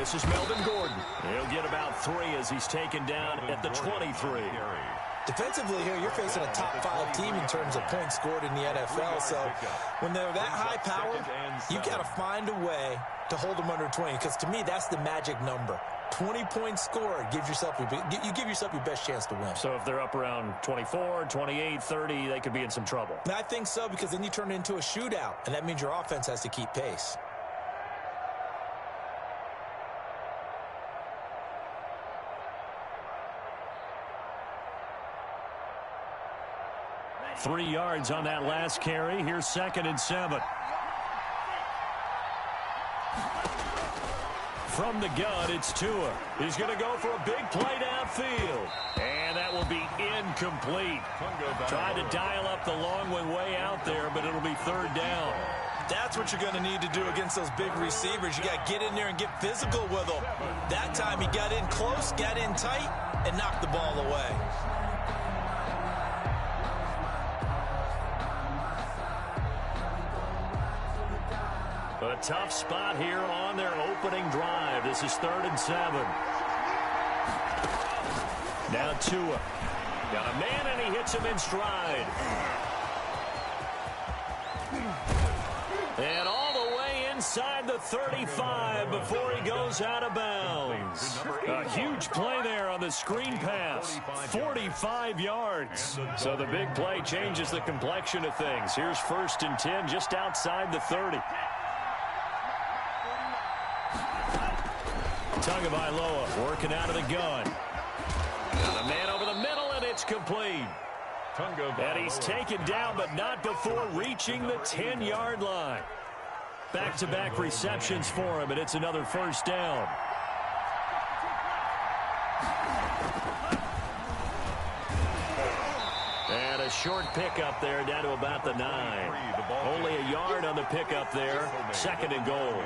This is Melvin Gordon. He'll get about 3 as he's taken down at the 23. Defensively here, you're facing a top-5 team in terms of points scored in the NFL. So when they're that high-powered, you got to find a way to hold them under 20. Because to me, that's the magic number. 20 points scored gives yourself you give yourself your best chance to win. So if they're up around 24, 28, 30, they could be in some trouble. And I think so, because then you turn it into a shootout, and that means your offense has to keep pace. Three yards on that last carry. Here's 2nd and 7. From the gun, it's Tua. He's going to go for a big play downfield. And that will be incomplete. Tried to dial up the long one way out there, but it'll be 3rd down. That's what you're going to need to do against those big receivers. You got to get in there and get physical with them. That time he got in close, got in tight, and knocked the ball away. A tough spot here on their opening drive. This is 3rd and 7. Now Tua. Got a man, and he hits him in stride. And all the way inside the 35 before he goes out of bounds. A huge play there on the screen pass. 45 yards. So the big play changes the complexion of things. Here's 1st and 10 just outside the 30. Tagovailoa working out of the gun. Got a man over the middle, and it's complete. And he's taken down, but not before reaching the 10-yard line. Back-to-back receptions for him, and it's another 1st down. And a short pickup there down to about the 9. Only a yard on the pickup there. 2nd and goal.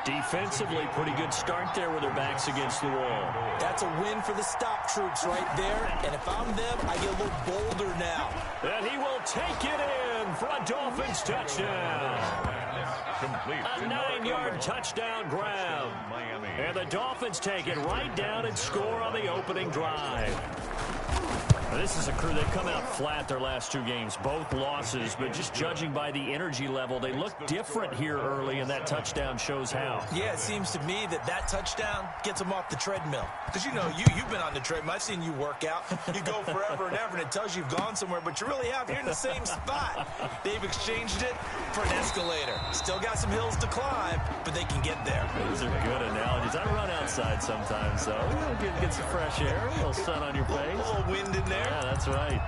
Defensively, pretty good start there with their backs against the wall. That's a win for the stop troops right there. And if I'm them, I get a little bolder now. And he will take it in for a Dolphins touchdown. A 9-yard touchdown grab. And the Dolphins take it right down and score on the opening drive. Now, this is a crew, they've come out flat their last 2 games, both losses, but just judging by the energy level, they look different here early, and that touchdown shows how. Yeah, it seems to me that touchdown gets them off the treadmill. Because, you know, you've been on the treadmill. I've seen you work out. You go forever and ever, and it tells you you've gone somewhere, but you really have. You're in the same spot. They've exchanged it for an escalator. Still got some hills to climb, but they can get there. Those are good analogies. I run outside sometimes, so get some fresh air, a little sun on your face. A little wind in there. Yeah, that's right.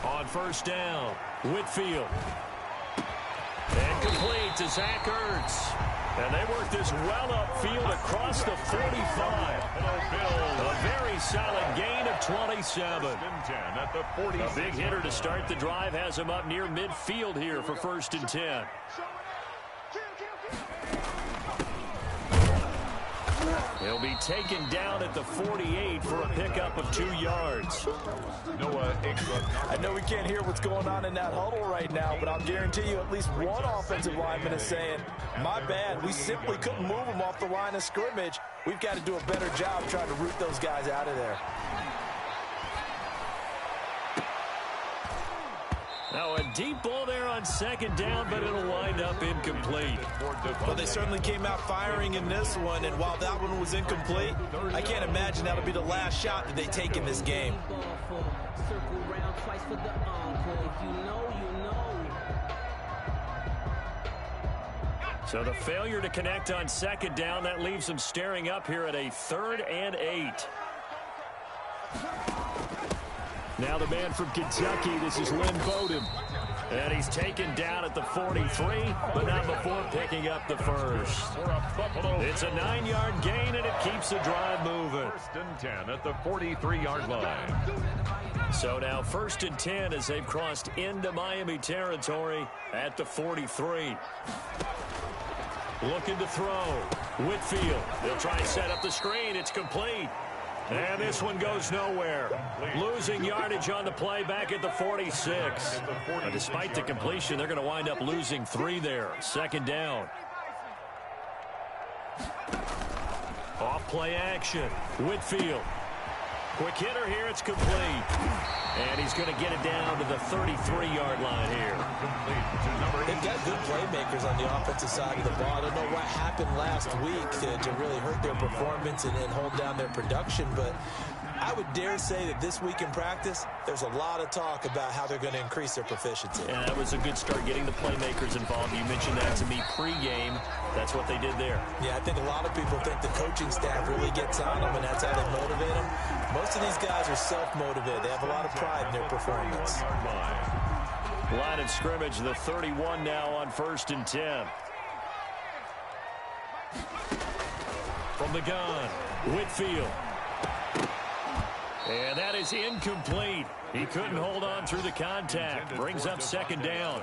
On 1st down, Whitfield. And complete to Zach Ertz. And they work this well upfield across the 45. A very solid gain of 27. A big hitter to start the drive has him up near midfield here for 1st and 10. He'll be taken down at the 48 for a pickup of 2 yards. I know we can't hear what's going on in that huddle right now, but I'll guarantee you at least one offensive lineman is saying, my bad, we simply couldn't move them off the line of scrimmage. We've got to do a better job trying to root those guys out of there. Now a deep ball there on 2nd down, but it'll wind up incomplete. Well, they certainly came out firing in this one, and while that one was incomplete, I can't imagine that'll be the last shot that they take in this game. So the failure to connect on 2nd down, that leaves them staring up here at a 3rd and 8. Now the man from Kentucky, this is Lynn Bowden. And he's taken down at the 43, but not before picking up the 1st. It's a 9-yard gain, and it keeps the drive moving. 1st and 10 at the 43-yard line. So now 1st and 10 as they've crossed into Miami territory at the 43. Looking to throw. Whitfield. They'll try and set up the screen. It's complete. And this one goes nowhere. Losing yardage on the play back at the 46. But despite the completion, they're going to wind up losing 3 there. Second down. Off play action. Whitfield. Quick hitter here. It's complete. And he's going to get it down to the 33-yard line here. They've got good playmakers on the offensive side of the ball. I don't know what happened last week to really hurt their performance and hold down their production, but I would dare say that this week in practice, there's a lot of talk about how they're going to increase their proficiency. Yeah, that was a good start getting the playmakers involved. You mentioned that to me pregame. That's what they did there. Yeah, I think a lot of people think the coaching staff really gets on them, and that's how they motivate them. Most of these guys are self-motivated. They have a lot of pride in their performance. Line of scrimmage, the 31 now on 1st and 10. From the gun, Whitfield. And that is incomplete. He couldn't hold on through the contact. Brings up second down.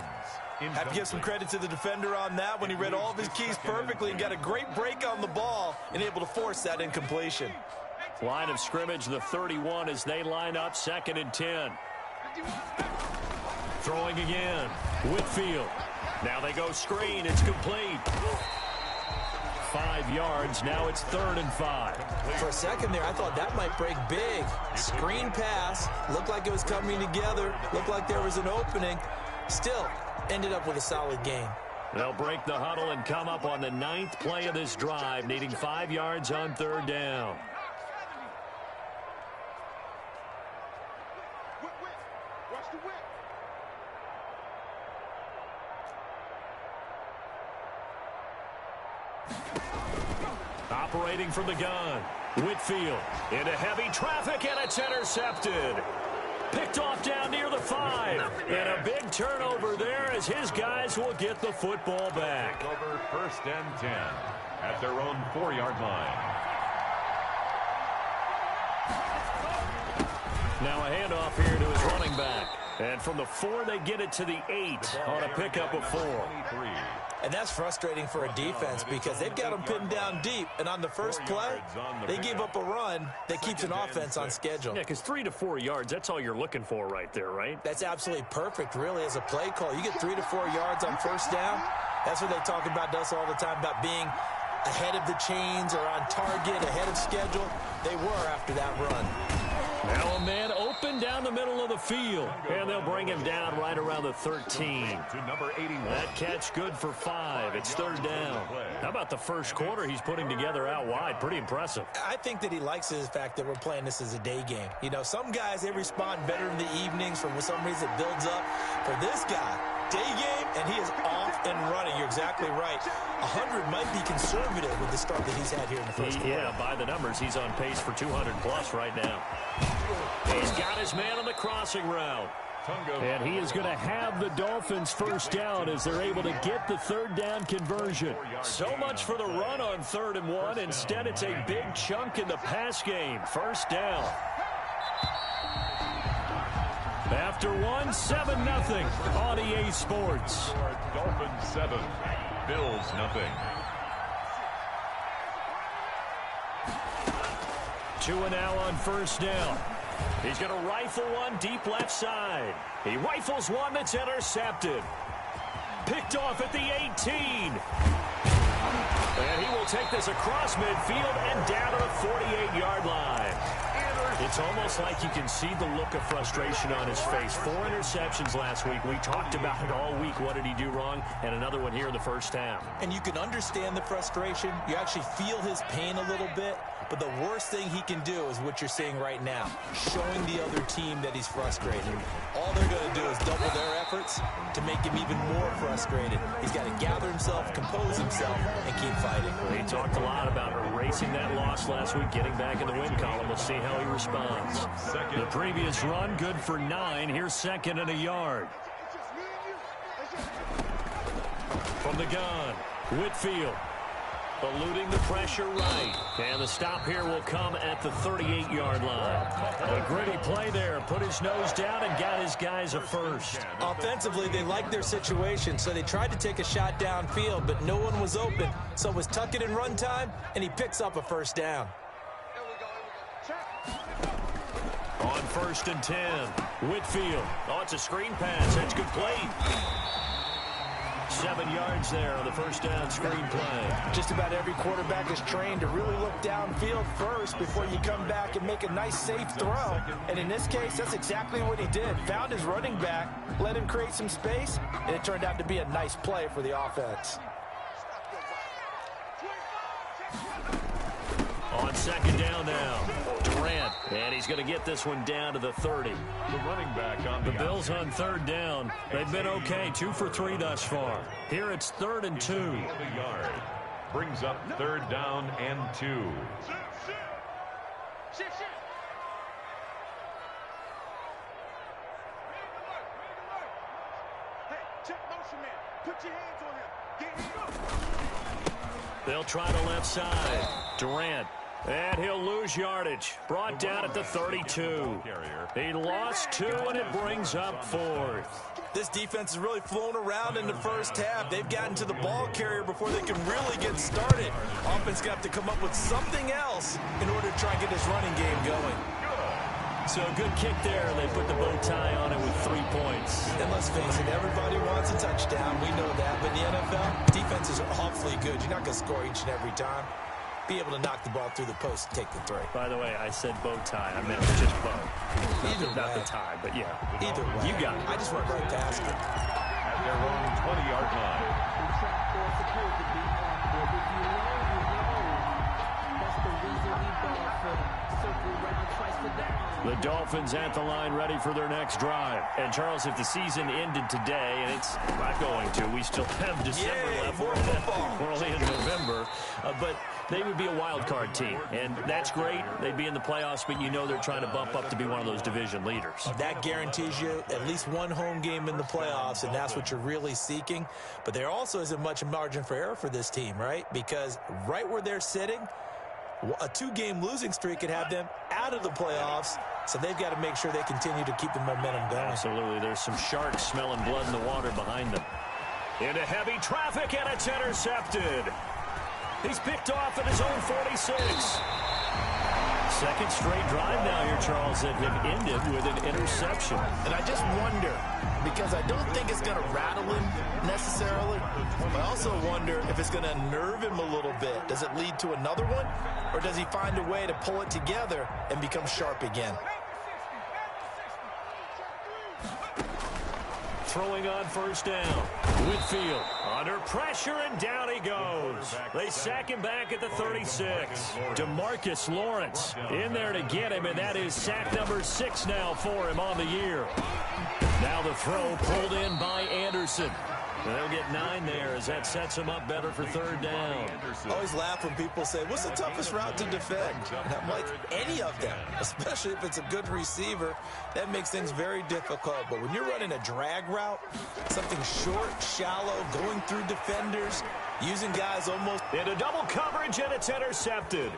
Have to give some credit to the defender on that when he read all of his keys perfectly and got a great break on the ball and able to force that incompletion. Line of scrimmage, the 31 as they line up 2nd and 10. Throwing again. Whitfield. Now they go screen. It's complete. 5 yards. Now it's 3rd and 5. For a second there, I thought that might break big. Screen pass. Looked like it was coming together. Looked like there was an opening. Still ended up with a solid gain. They'll break the huddle and come up on the 9th play of this drive, needing 5 yards on 3rd down. Operating from the gun, Whitfield into heavy traffic, and it's intercepted. Picked off down near the 5. And a big turnover there as his guys will get the football back. Over 1st and 10 at their own 4-yard line. Now a handoff here to his running back. And from the 4, they get it to the 8 on a pickup of 4. And that's frustrating for a defense because they've got them pinned down deep. And on the first play, they gave up a run that keeps an offense on schedule. Yeah, because 3 to 4 yards, that's all you're looking for right there, right? That's absolutely perfect, really, as a play call. You get 3 to 4 yards on 1st down. That's what they talk about us all the time, about being ahead of the chains or on target, ahead of schedule. They were after that run. Now a man open down the middle of the field. And they'll bring him down right around the 13. To number 81. That catch good for 5. It's 3rd down. How about the first quarter he's putting together out wide? Pretty impressive. I think that he likes the fact that we're playing this as a day game. You know, some guys, they respond better in the evenings. For some reason, it builds up. For this guy, day game, and he is off and running. You're exactly right. 100 might be conservative with the start that he's had here in the first quarter. Yeah, by the numbers, he's on pace for 200-plus right now. He's got his man on the crossing route. And he is going to have the Dolphins first down as they're able to get the 3rd down conversion. So much for the run on 3rd and 1. Instead, it's a big chunk in the pass game. First down. After 1, 7-0 on EA Sports. Dolphins 7, Bills 0. 2 now on 1st down. He's going to rifle one deep left side. He rifles one that's intercepted. Picked off at the 18. And he will take this across midfield and down to the 48-yard line. It's almost like you can see the look of frustration on his face. 4 interceptions last week. We talked about it all week. What did he do wrong? And another one here in the first half. And you can understand the frustration. You actually feel his pain a little bit. But the worst thing he can do is what you're seeing right now, showing the other team that he's frustrated. All they're going to do is double their efforts to make him even more frustrated. He's got to gather himself, compose himself, and keep fighting. He talked a lot about erasing that loss last week, getting back in the win column. We'll see how he responds. The previous run, good for 9. Here's 2nd and a yard. From the gun, Whitfield. Eluding the pressure right. And the stop here will come at the 38-yard line. A gritty play there. Put his nose down and got his guys a first. Offensively, they liked their situation, so they tried to take a shot downfield, but no one was open. So it was tuck it in run time, and he picks up a first down. On 1st and 10, Whitfield. Oh, it's a screen pass. That's good play. 7 yards there on the first down screen play. Just about every quarterback is trained to really look downfield first before you come back and make a nice, safe throw. And in this case, that's exactly what he did. Found his running back, let him create some space, and it turned out to be a nice play for the offense. On 2nd down now, Durant, and he's going to get this one down to the 30. The running back on the Bills on 3rd down. They've been okay, 2 for 3 thus far. Here it's 3rd and 2. The yard brings up 3rd down and 2. Hey, check motion man. Put your hands on him. Get him up. They'll try the left side. Durant. And he'll lose yardage. Brought down at the 32. He lost 2, and it brings up 4th. This defense is really flown around in the first half. They've gotten to the ball carrier before they can really get started. Offense got to come up with something else in order to try and get this running game going. So a good kick there. They put the bow tie on it with 3 points. And let's face it, everybody wants a touchdown. We know that. But in the NFL, defense is awfully good. You're not going to score each and every time. Be able to knock the ball through the post and take the 3. By the way, I said bow tie. I meant just bow. Not the tie, but yeah. Either way. You got it. I just went right past it. At their own 20-yard line. The Dolphins at the line ready for their next drive. And, Charles, if the season ended today, and it's not going to, we still have December left. We're only in November. But they would be a wild card team. And that's great. They'd be in the playoffs, but you know they're trying to bump up to be one of those division leaders. That guarantees you at least one home game in the playoffs, and that's what you're really seeking. But there also isn't much margin for error for this team, right? Because right where they're sitting, a 2-game losing streak could have them out of the playoffs, so they've got to make sure they continue to keep the momentum going. Absolutely. There's some sharks smelling blood in the water behind them. Into heavy traffic, and it's intercepted. He's picked off at his own 46. Second straight drive now here, Charles, that have ended with an interception. And I just wonder, because I don't think it's going to rattle him necessarily, but I also wonder if it's going to unnerve him a little bit. Does it lead to another one, or does he find a way to pull it together and become sharp again? Throwing on 1st down. Whitfield under pressure, and down he goes. They sack him back at the 36. DeMarcus Lawrence in there to get him, and that is sack number 6 now for him on the year. Now the throw pulled in by Anderson. And they'll get 9 there as that sets him up better for 3rd down. I always laugh when people say, what's the toughest route to defend? And I'm like, any of them, especially if it's a good receiver. That makes things very difficult. But when you're running a drag route, something short, shallow, going through defenders, using guys almost into double coverage, and it's intercepted.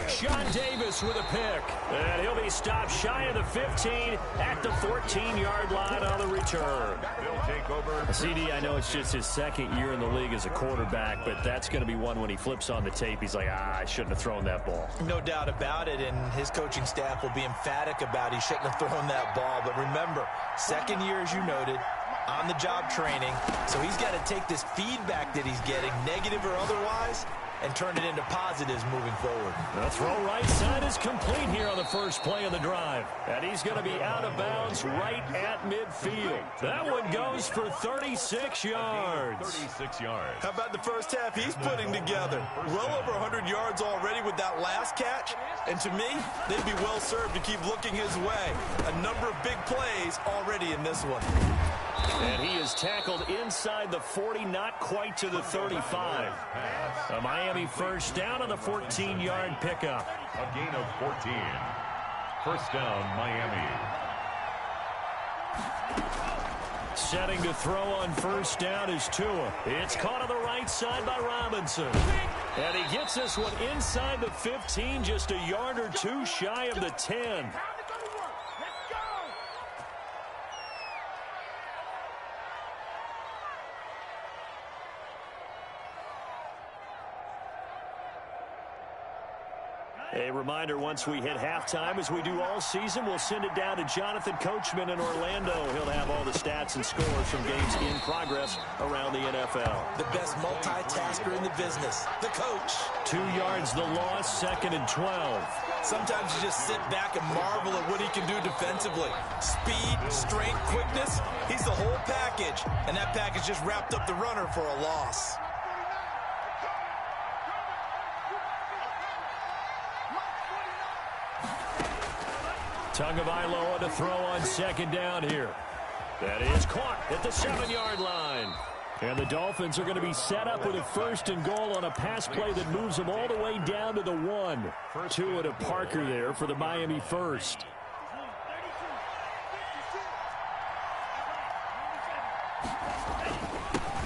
Sean Davis with a pick. And he'll be stopped shy of the 15 at the 14-yard line on the return. They'll take over. CD, I know it's just his 2nd year in the league as a quarterback, but that's going to be one when he flips on the tape. He's like, I shouldn't have thrown that ball. No doubt about it, and his coaching staff will be emphatic about he shouldn't have thrown that ball. But remember, 2nd year, as you noted, on-the-job training, so he's got to take this feedback that he's getting, negative or otherwise, and turn it into positives moving forward. The throw right side is complete here on the first play of the drive. And he's going to be out of bounds right at midfield. That one goes for 36 yards. 36 yards. How about the first half he's putting together? Well over 100 yards already with that last catch. And to me, they'd be well served to keep looking his way. A number of big plays already in this one. And he is tackled inside the 40, not quite to the 35. A Miami first down on the 14-yard pickup. A gain of 14. First down, Miami. Setting to throw on first down is Tua. It's caught on the right side by Robinson. And he gets this one inside the 15, just a yard or 2 shy of the 10. A reminder, once we hit halftime, as we do all season, we'll send it down to Jonathan Coachman in Orlando. He'll have all the stats and scores from games in progress around the NFL. The best multitasker in the business, the coach. 2 yards the loss, 2nd and 12. Sometimes you just sit back and marvel at what he can do defensively. Speed, strength, quickness, he's the whole package. And that package just wrapped up the runner for a loss. Tagovailoa to throw on 2nd down here. That is caught at the 7-yard line. And the Dolphins are going to be set up with a 1st and goal on a pass play that moves them all the way down to the 1. Tua to Parker there for the Miami first.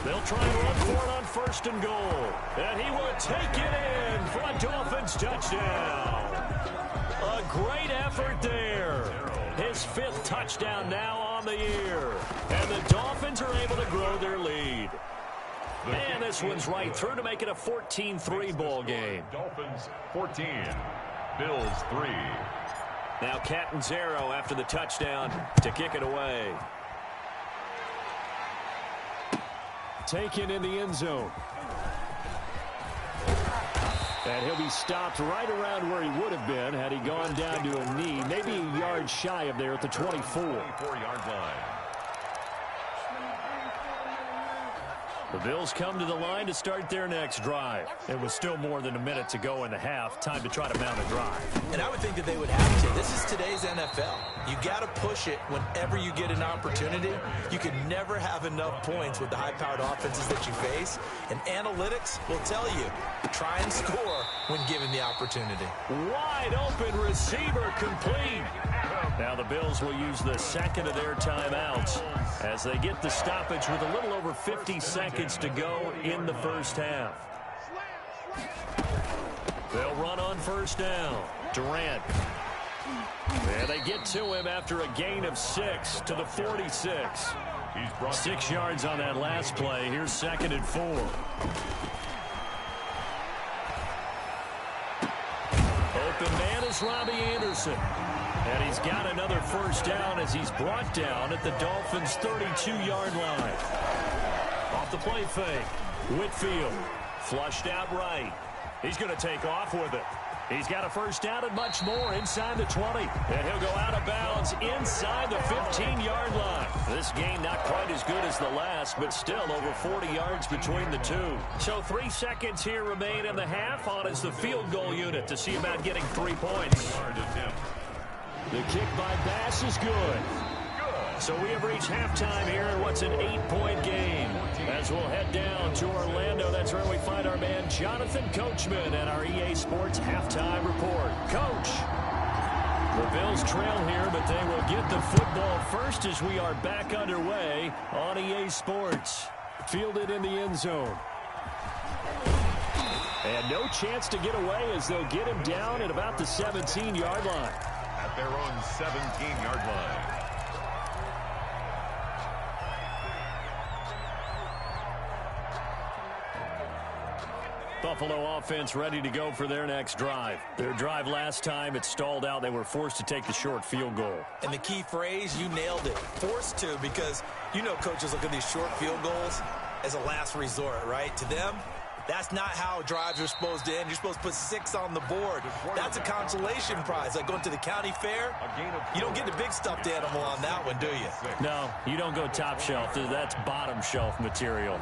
They'll try and run for it on 1st and goal. And he will take it in for a Dolphins touchdown. A great effort there. His 5th touchdown now on the year. And the Dolphins are able to grow their lead. And this one's right through to make it a 14-3 ball game. Dolphins 14, Bills 3. Now Catanzaro after the touchdown to kick it away. Taken in the end zone. And he'll be stopped right around where he would have been had he gone down to a knee, maybe a yard shy of there at the 24. 24-yard line. The Bills come to the line to start their next drive. It was still more than a minute to go in the half. Time to try to mount a drive. And I would think that they would have to. This is today's NFL. You got to push it whenever you get an opportunity. You can never have enough points with the high-powered offenses that you face. And analytics will tell you, try and score when given the opportunity. Wide open receiver complete. Now the Bills will use the 2nd of their timeouts as they get the stoppage with a little over 50 seconds to go in the first half. They'll run on 1st down. Durant. And they get to him after a gain of 6 to the 46. 6 yards on that last play. Here's 2nd and 4. Open man is Robbie Anderson. And he's got another 1st down as he's brought down at the Dolphins' 32-yard line. Off the play fake. Whitfield flushed out right. He's going to take off with it. He's got a 1st down and much more inside the 20. And he'll go out of bounds inside the 15-yard line. This game not quite as good as the last, but still over 40 yards between the two. So 3 seconds here remain in the half. On is the field goal unit to see about getting 3 points. The kick by Bass is good. So we have reached halftime here in what's an 8-point game. As we'll head down to Orlando, that's where we find our man Jonathan Coachman and our EA Sports halftime report. Coach, the Bills trail here, but they will get the football first as we are back underway on EA Sports. Fielded in the end zone. And no chance to get away as they'll get him down at about the 17-yard line. At their own 17-yard line. Buffalo offense ready to go for their next drive. Their drive last time, it stalled out. They were forced to take the short field goal. And the key phrase, you nailed it. Forced to, because you know coaches look at these short field goals as a last resort, right? To them, that's not how drives are supposed to end. You're supposed to put 6 on the board. That's a consolation prize. Like going to the county fair, you don't get the big stuffed animal on that one, do you? No, you don't go top shelf. That's bottom shelf material.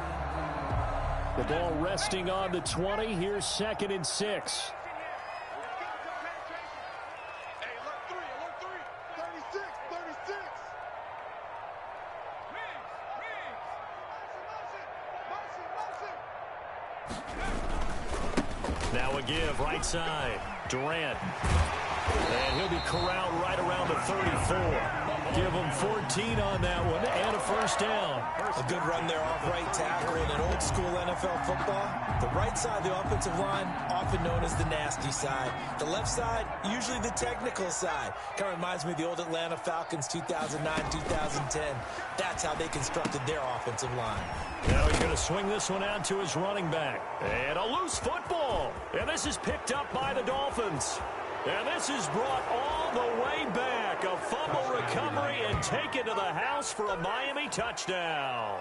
The ball resting on the 20. Here's 2nd and 6. Hey, alert 3, 36, 36. Motion. Now a give, right side. Durant. And he'll be corralled right around the 34. Give him 14 on that one and a 1st down. A good run there off right tackle in an old school NFL football. The right side of the offensive line, often known as the nasty side. The left side, usually the technical side. Kind of reminds me of the old Atlanta Falcons 2009-2010. That's how they constructed their offensive line. Now he's going to swing this one out to his running back. And a loose football. And this is picked up by the Dolphins. And this is brought all the way back. A fumble recovery and taken to the house for a Miami touchdown.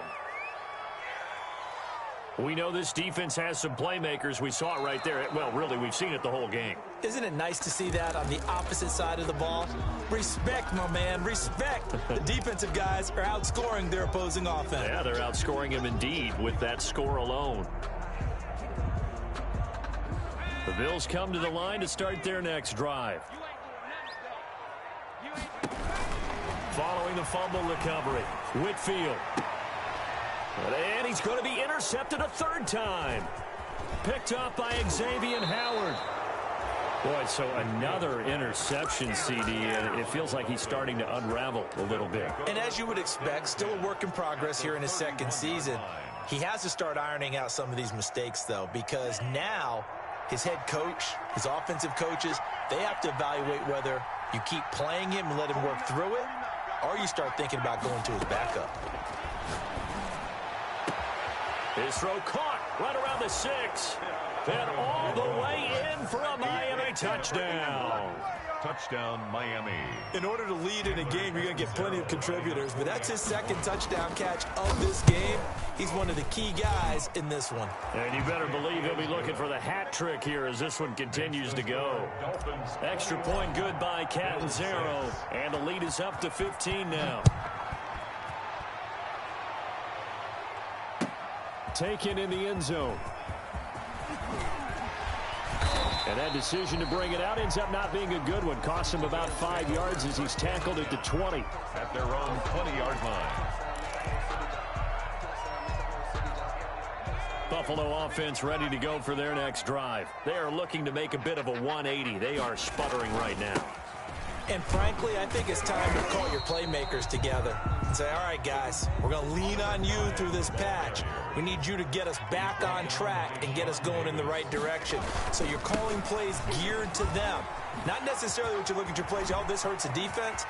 We know this defense has some playmakers. We saw it right there. Well, really, we've seen it the whole game. Isn't it nice to see that on the opposite side of the ball? Respect, my man, respect. The defensive guys are outscoring their opposing offense. Yeah, they're outscoring him indeed with that score alone. The Bills come to the line to start their next drive. Following the fumble recovery, Whitfield. And he's going to be intercepted a third time. Picked up by Xavier Howard. Boy, so another interception, CD, and it feels like he's starting to unravel a little bit. And as you would expect, still a work in progress here in his second season. He has to start ironing out some of these mistakes, though, because now his head coach, his offensive coaches, they have to evaluate whether you keep playing him and let him work through it, or you start thinking about going to his backup. His throw caught right around the 6. And all the way in for a Miami touchdown. Touchdown, Miami. In order to lead in a game, you're going to get plenty of contributors, but that's his second touchdown catch of this game. He's one of the key guys in this one. And you better believe he'll be looking for the hat trick here as this one continues to go. Extra point good by Catanzaro, and the lead is up to 15 now. Taken in the end zone. And that decision to bring it out ends up not being a good one. Costs him about 5 yards as he's tackled at the 20. At their own 20-yard line. Buffalo offense ready to go for their next drive. They are looking to make a bit of a 180. They are sputtering right now. And frankly, I think it's time to call your playmakers together and say, all right, guys, we're going to lean on you through this patch. We need you to get us back on track and get us going in the right direction. So you're calling plays geared to them. Not necessarily what you look at your plays, oh, this hurts the defense.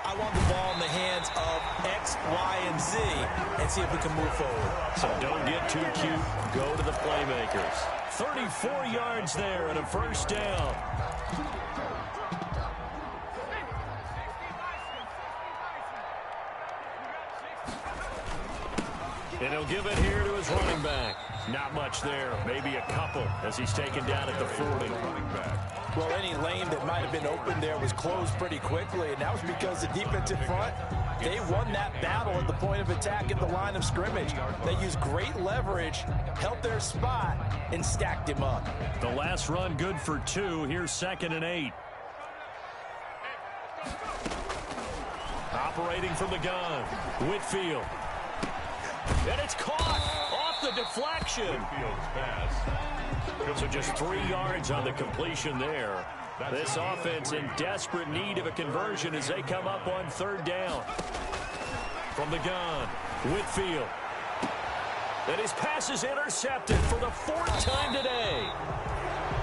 I want the ball in the hands of X, Y, and Z and see if we can move forward. So don't get too cute. Go to the playmakers. 34 yards there and a first down. And he'll give it here to his running back. Not much there. Maybe a couple as he's taken down at the 40. Well, any lane that might have been open there was closed pretty quickly, and that was because the defensive front, they won that battle at the point of attack at the line of scrimmage. They used great leverage, held their spot, and stacked him up. The last run good for 2. Here's 2nd and 8. Operating from the gun, Whitfield. And it's caught off the deflection. So just 3 yards on the completion there. This offense in desperate need of a conversion as they come up on 3rd down. From the gun, Whitfield. And his pass is intercepted for the 4th time today.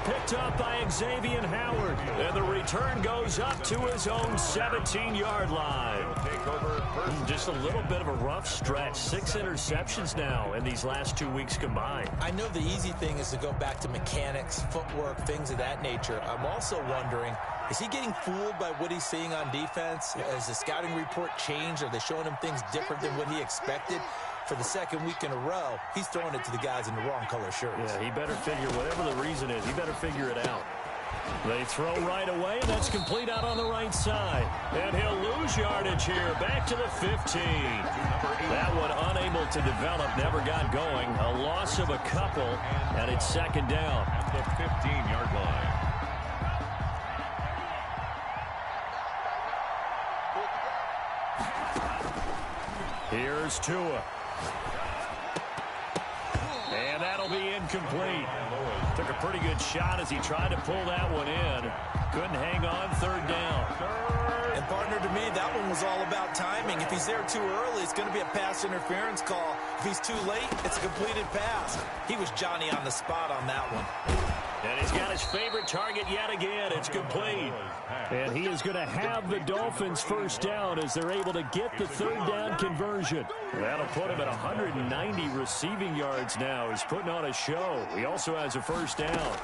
Picked up by Xavier Howard. And the return goes up to his own 17-yard line. Just a little bit of a rough stretch. 6 interceptions now in these last 2 weeks combined. I know the easy thing is to go back to mechanics, footwork, things of that nature. I'm also wondering, is he getting fooled by what he's seeing on defense? Has the scouting report changed? Are they showing him things different than what he expected? For the 2nd week in a row, he's throwing it to the guys in the wrong color shirts. Yeah, he better figure, whatever the reason is, he better figure it out. They throw right away, and that's complete out on the right side. And he'll lose yardage here, back to the 15. That one unable to develop, never got going. A loss of a couple, and it's 2nd down. At the 15-yard line. Here's Tua. And that'll be incomplete. Took a pretty good shot as he tried to pull that one in. Couldn't hang on, 3rd down. And partner, to me, that one was all about timing. If he's there too early, it's going to be a pass interference call. If he's too late, it's a completed pass. He was Johnny on the spot on that one. And he's got his favorite target yet again. It's complete. And he is going to have the Dolphins' first down as they're able to get the 3rd down conversion. That'll put him at 190 receiving yards now. He's putting on a show. He also has a first down.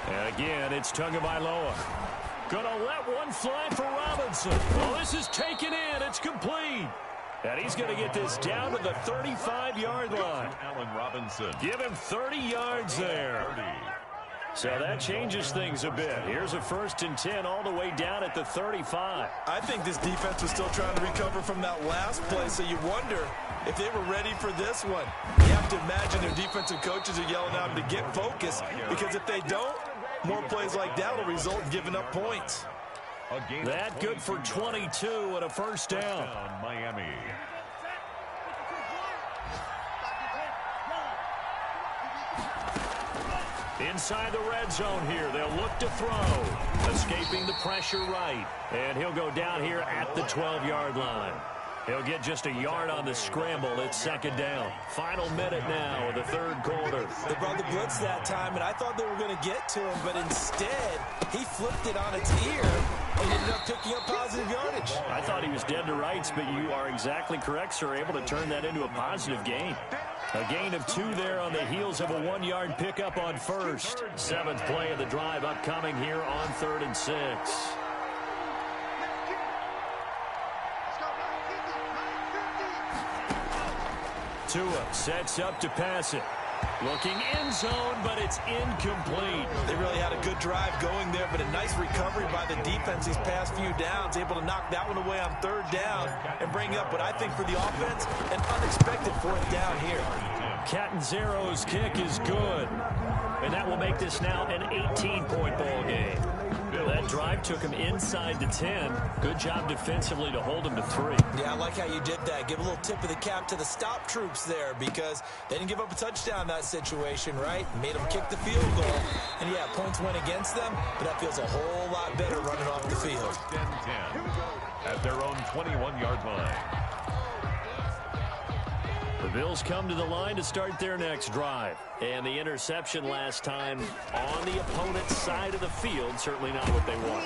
And again, it's Tagovailoa. Gonna let one fly for Robinson. Well, this is taken in. It's complete. And he's going to get this down to the 35-yard line. Allen Robinson. Give him 30 yards there. So that changes things a bit. Here's a 1st and 10 all the way down at the 35. I think this defense was still trying to recover from that last play, so you wonder if they were ready for this one. You have to imagine their defensive coaches are yelling at them to get focused, because if they don't, more plays like that will result in giving up points. That good for 22 and a 1st down. Miami. Inside the red zone here. They'll look to throw. Escaping the pressure right. And he'll go down here at the 12-yard line. He'll get just a yard on the scramble. It's 2nd down. Final minute now of the 3rd quarter. They brought the blitz that time, and I thought they were going to get to him, but instead, he flipped it on its ear and ended up picking up positive yardage. I thought he was dead to rights, but you are exactly correct, sir. Able to turn that into a positive gain. A gain of 2 there on the heels of a 1-yard pickup on 1st. 7th play of the drive upcoming here on 3rd and 6. Tua sets up to pass it. Looking end zone, but it's incomplete. They really had a good drive going there, but a nice recovery by the defense these past few downs. Able to knock that one away on 3rd down and bring up what I think for the offense, an unexpected 4th down here. Catanzaro's kick is good. And that will make this now an 18-point ball game. That drive took him inside the 10. Good job defensively to hold him to 3. Yeah, I like how you did that. Give a little tip of the cap to the stop troops there, because they didn't give up a touchdown in that situation, right? Made them kick the field goal. And yeah, points went against them, but that feels a whole lot better running off the field. 10 at their own 21-yard line. The Bills come to the line to start their next drive. And the interception last time on the opponent's side of the field, certainly not what they want.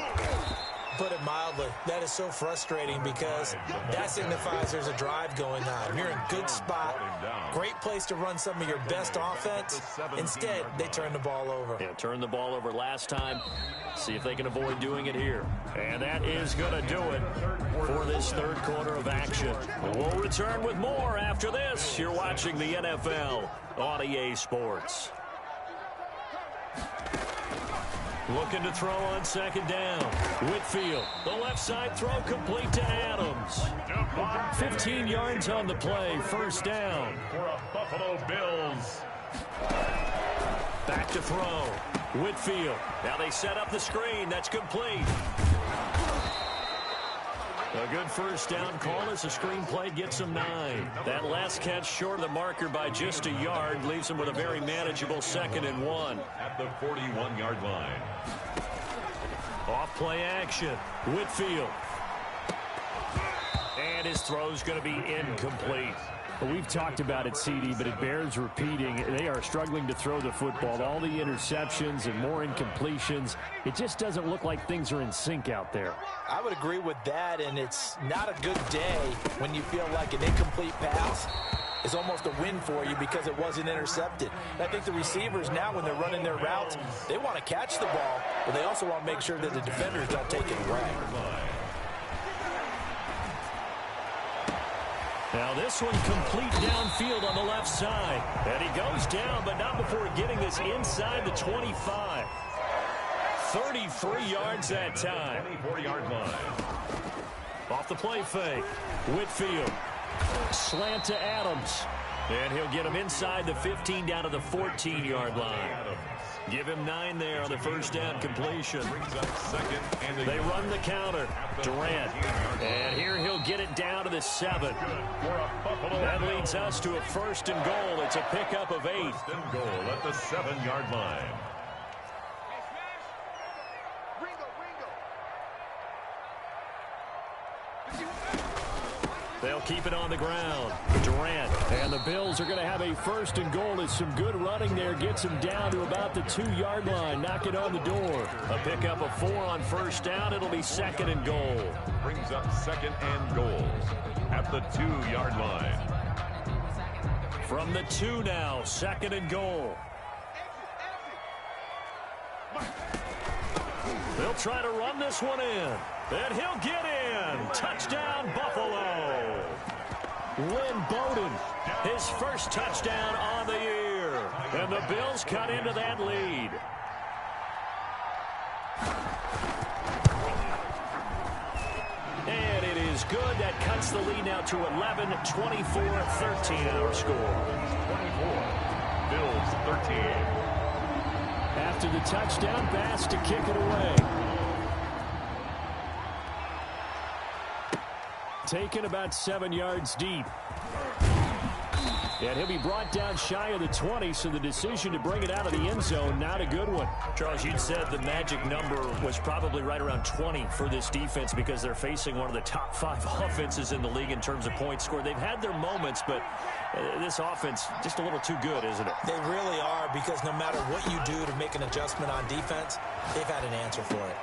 Put it mildly, that is so frustrating, because that signifies there's a drive going on. You're in a good spot, great place to run some of your best offense. Instead, they turn the ball over. Yeah, turned the ball over last time. See if they can avoid doing it here. And that is going to do it for this 3rd quarter of action. We'll return with more after this. You're watching the NFL on EA Sports. Looking to throw on 2nd down. Whitfield, the left side throw complete to Adams. 15 yards on the play, 1st down. For a Buffalo Bills. Back to throw. Whitfield. Now they set up the screen. That's complete. A good 1st down call as the screen play gets him 9. That last catch short of the marker by just a yard leaves him with a very manageable 2nd and 1. At the 41-yard line. Off play action. Whitfield. And his throw's going to be incomplete. Well, we've talked about it, CD, but it bears repeating. They are struggling to throw the football. All the interceptions and more incompletions. It just doesn't look like things are in sync out there. I would agree with that, and it's not a good day when you feel like an incomplete pass is almost a win for you because it wasn't intercepted. And I think the receivers now, when they're running their routes, they want to catch the ball, but they also want to make sure that the defenders don't take it away. Now this one complete downfield on the left side. And he goes down, but not before getting this inside the 25. 33 yards that time. 24-yard line. Off the play fake. Whitfield. Slant to Adams. And he'll get him inside the 15 down to the 14-yard line. Give him 9 there on the 1st down completion. They run the counter. Durant. And here he'll get it down to the 7. That leads us to a 1st and goal. It's a pickup of 8. 1st and goal at the 7-yard line. They'll keep it on the ground. Durant. And the Bills are going to have a 1st and goal. As some good running there gets him down to about the 2-yard line. Knock it on the door. A pickup of 4 on 1st down. It'll be 2nd and goal. Brings up 2nd and goal at the 2-yard line. From the 2 now, 2nd and goal. They'll try to run this one in. And he'll get in. Touchdown, Buffalo. Lynn Bowden, his first touchdown on the year. And the Bills cut into that lead. And it is good. That cuts the lead now to 11, 24-13 our score. 24, Bills 13. After the touchdown, Bass to kick it away. Taken about 7 yards deep. And he'll be brought down shy of the 20, so the decision to bring it out of the end zone, not a good one. Charles, you'd said the magic number was probably right around 20 for this defense because they're facing one of the top 5 offenses in the league in terms of points scored. They've had their moments, but this offense just a little too good, isn't it? They really are, because no matter what you do to make an adjustment on defense, they've had an answer for it.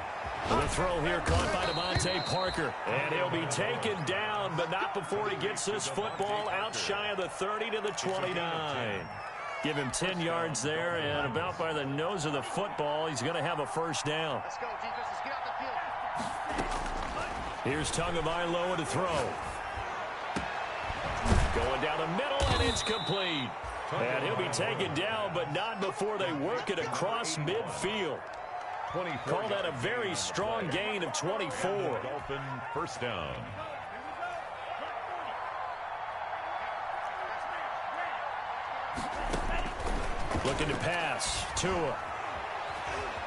The throw here caught by Devontae Parker. And he'll be taken down, but not before he gets this football out shy of the 30 to the 29. Give him 10 yards there, and about by the nose of the football, he's going to have a first down. Let's go, defense. Let's get out the field. Here's Tagovailoa to throw. Going down the middle, and it's complete. And he'll be taken down, but not before they work it across midfield. Call that a very strong gain of 24. Dolphin first down. Looking to pass. Tua.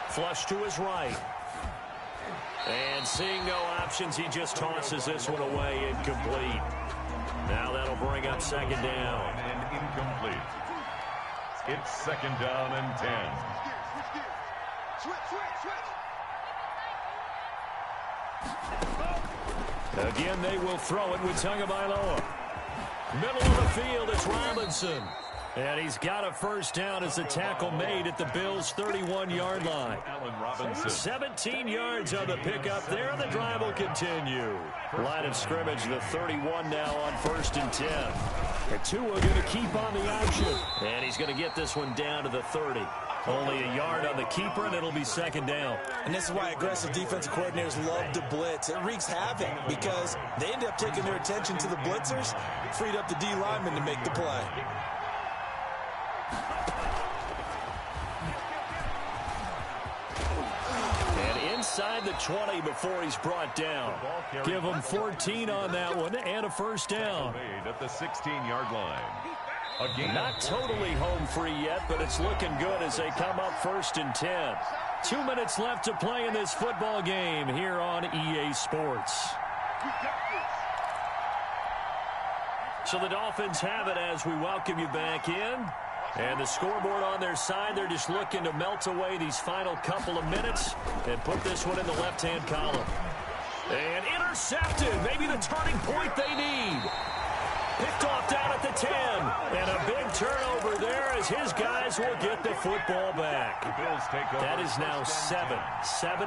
Flush to his right. And seeing no options, he just tosses this one away, incomplete. Now that'll bring up second down. And incomplete. It's second down and 10. Switch. Again, they will throw it with Tagovailoa. Middle of the field, it's Robinson. And he's got a first down as the tackle made at the Bills' 31-yard line. Allen Robinson. 17 yards on the pickup there, and the drive will continue. Line of scrimmage, the 31 now on 1st and 10. And Tua going to keep on the action. And he's going to get this one down to the 30. Only a yard on the keeper, and it'll be second down. And this is why aggressive defensive coordinators love to blitz. It wreaks havoc because they end up taking their attention to the blitzers, freed up the D lineman to make the play. And inside the 20 before he's brought down. Give him 14 on that one and a first down. Made at the 16-yard line. Not totally home free yet, but it's looking good as they come up 1st and 10. 2 minutes left to play in this football game here on EA Sports. So the Dolphins have it as we welcome you back in. And the scoreboard on their side, they're just looking to melt away these final couple of minutes and put this one in the left-hand column. And intercepted, maybe the turning point they need. Picked off down at the 10. And a big turnover there as his guys will get the football back. The Bills take over. That is now 7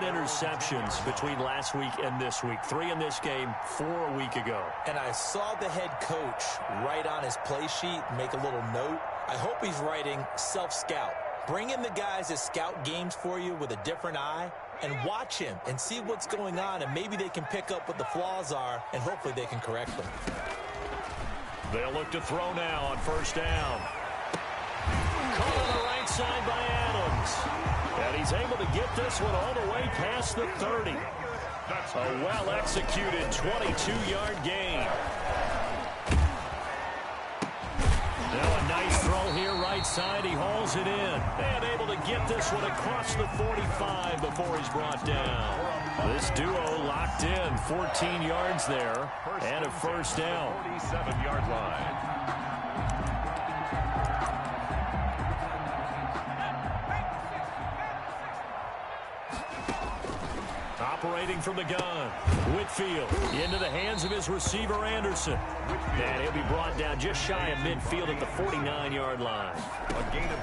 interceptions between last week and this week. 3 in this game, 4 a week ago. And I saw the head coach write on his play sheet, make a little note. I hope he's writing self-scout. Bring in the guys that scout games for you with a different eye and watch him and see what's going on, and maybe they can pick up what the flaws are, and hopefully they can correct them. They'll look to throw now on first down. Caught on the right side by Adams. And he's able to get this one all the way past the 30. A well-executed 22-yard gain. Now a nice throw here right side. He hauls it in. And able to get this one across the 45 before he's brought down. This duo locked in. 14 yards there. And a first down. 47-yard line. Operating from the gun. Whitfield into the hands of his receiver, Anderson. And he'll be brought down just shy of midfield at the 49-yard line. A gain of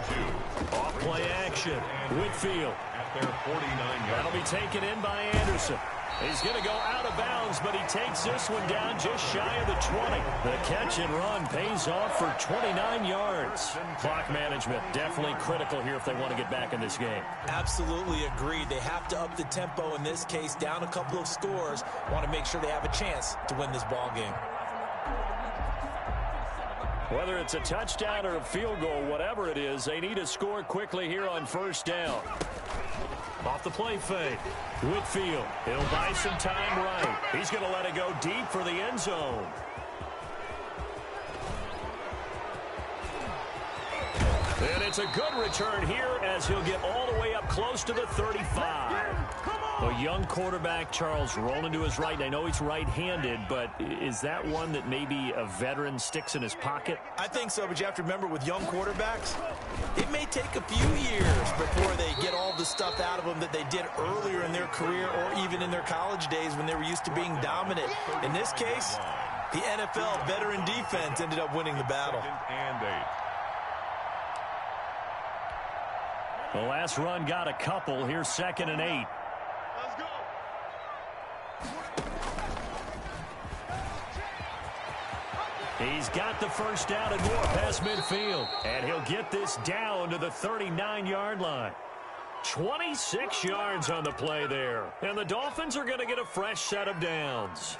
2. Off play action. Whitfield. At their 49-yard line. That'll be taken in by Anderson. He's going to go out of bounds, but he takes this one down just shy of the 20. The catch and run pays off for 29 yards. Clock management definitely critical here if they want to get back in this game. Absolutely agreed. They have to up the tempo in this case, down a couple of scores. Want to make sure they have a chance to win this ball game. Whether it's a touchdown or a field goal, whatever it is, they need to score quickly here on first down. Off the play fake. Whitfield, he'll buy some time right. He's going to let it go deep for the end zone. And it's a good return here as he'll get all the way up close to the 35. A young quarterback, Charles, rolling to his right. I know he's right-handed, but is that one that maybe a veteran sticks in his pocket? I think so, but you have to remember with young quarterbacks, it may take a few years before they get all the stuff out of them that they did earlier in their career or even in their college days when they were used to being dominant. In this case, the NFL veteran defense ended up winning the battle. And 8. The last run got a couple. Here's 2nd and 8. Let's go. He's got the first down and more past midfield. And he'll get this down to the 39-yard line. 26 yards on the play there. And the Dolphins are going to get a fresh set of downs.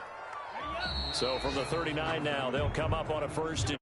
So from the 39 now, they'll come up on a first and